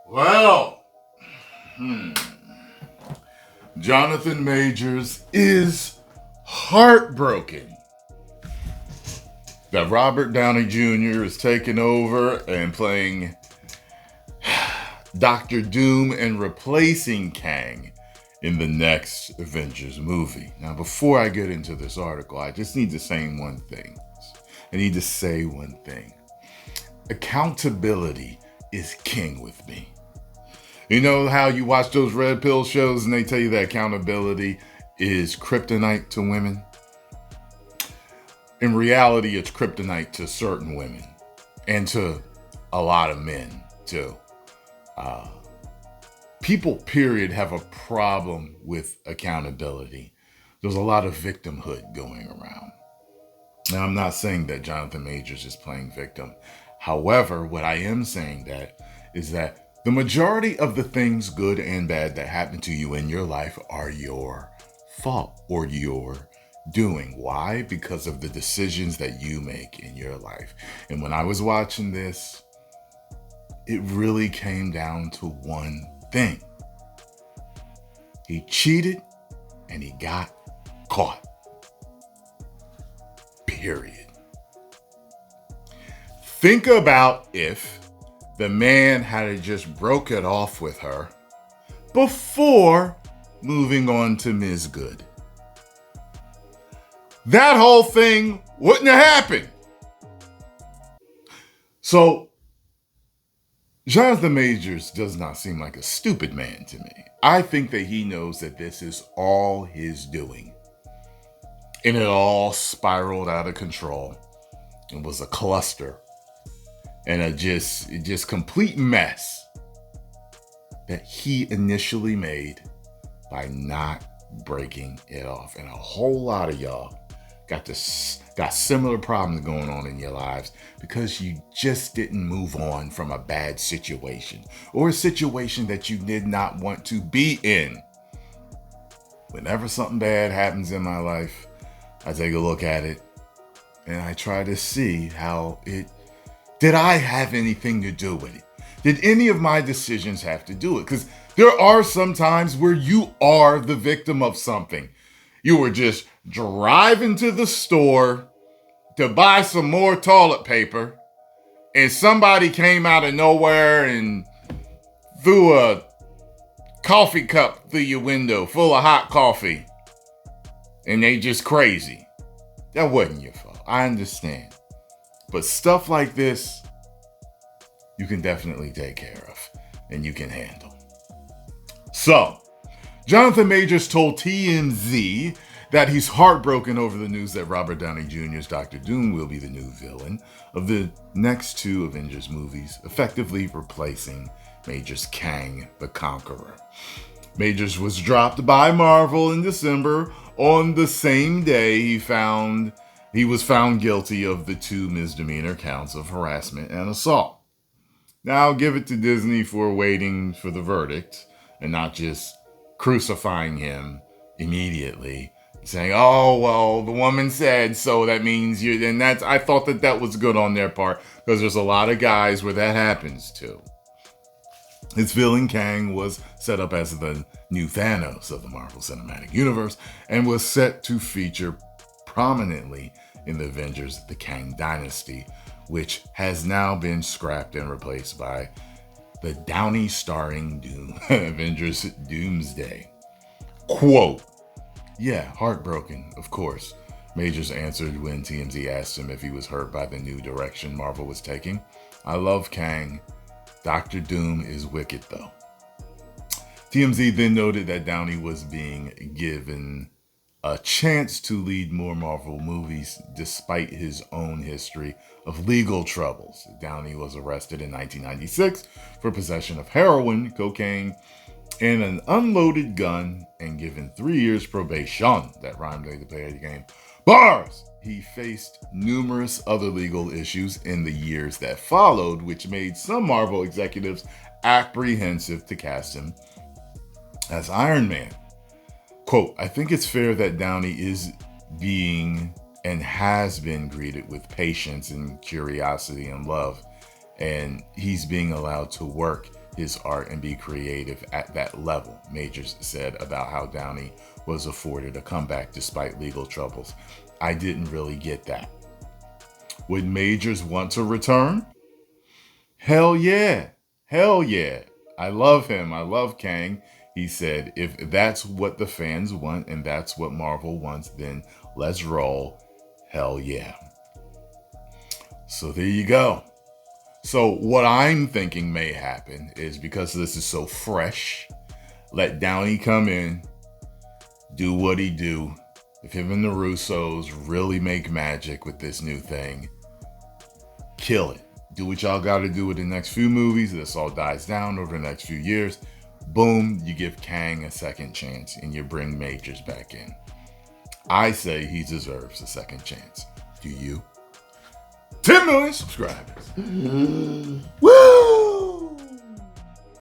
Well, Jonathan Majors is heartbroken that Robert Downey Jr. is taking over and playing Doctor Doom and replacing Kang in the next Avengers movie. Now, before I get into this article, I just need to say one thing. Accountability is king with me. You know how you watch those red pill shows and they tell you that accountability is kryptonite to women? In reality, it's kryptonite to certain women and to a lot of men too. People, period, have a problem with accountability. There's a lot of victimhood going around. Now, I'm not saying that Jonathan Majors is playing victim. However, what I am saying is that the majority of the things, good and bad, that happen to you in your life are your fault or your doing. Why? Because of the decisions that you make in your life. And when I was watching this, it really came down to one thing. He cheated and he got caught. Period. Think about if the man had just broke it off with her before moving on to Ms. Good. That whole thing wouldn't have happened. So, Jonathan Majors does not seem like a stupid man to me. I think that he knows that this is all his doing. And it all spiraled out of control. It was a cluster. And a just complete mess that he initially made by not breaking it off. And a whole lot of y'all got similar problems going on in your lives because you just didn't move on from a bad situation or a situation that you did not want to be in. Whenever something bad happens in my life, I take a look at it and I try to see did I have anything to do with it? Did any of my decisions have to do it? Because there are some times where you are the victim of something. You were just driving to the store to buy some more toilet paper, and somebody came out of nowhere and threw a coffee cup through your window full of hot coffee, and they just crazy. That wasn't your fault. I understand. But stuff like this, you can definitely take care of and you can handle. So, Jonathan Majors told TMZ that he's heartbroken over the news that Robert Downey Jr.'s Doctor Doom will be the new villain of the next two Avengers movies, effectively replacing Majors' Kang the Conqueror. Majors was dropped by Marvel in December. On the same day, he was found guilty of the 2 misdemeanor counts of harassment and assault. Now, I'll give it to Disney for waiting for the verdict and not just crucifying him immediately, saying, "Oh, well, the woman said so, that means you." And I thought that was good on their part because there's a lot of guys where that happens to. His villain Kang was set up as the new Thanos of the Marvel Cinematic Universe and was set to feature prominently in the Avengers The Kang Dynasty, which has now been scrapped and replaced by the Downey starring Avengers Doomsday. Quote, "Yeah, heartbroken, of course," Majors answered when TMZ asked him if he was hurt by the new direction Marvel was taking. "I love Kang. Doctor Doom is wicked, though." TMZ then noted that Downey was being given a chance to lead more Marvel movies despite his own history of legal troubles. Downey was arrested in 1996 for possession of heroin, cocaine, and an unloaded gun and given 3 years probation. That rhymed like the play of the game. Bars! He faced numerous other legal issues in the years that followed, which made some Marvel executives apprehensive to cast him as Iron Man. Quote, "I think it's fair that Downey is being and has been greeted with patience and curiosity and love, and he's being allowed to work his art and be creative at that level, Majors said about how Downey was afforded a comeback despite legal troubles. I didn't really get that. Would Majors want to return? Hell yeah. Hell yeah. I love him. I love Kang. He said, if that's what the fans want and that's what Marvel wants, then let's roll. Hell yeah. So there you go. So what I'm thinking may happen is, because this is so fresh, let Downey come in, do what he do. If him and the Russos really make magic with this new thing, kill it. Do what y'all got to do with the next few movies. This all dies down over the next few years. Boom, you give Kang a second chance and you bring Majors back in. I say he deserves a second chance. Do you? 10 million subscribers. Woo!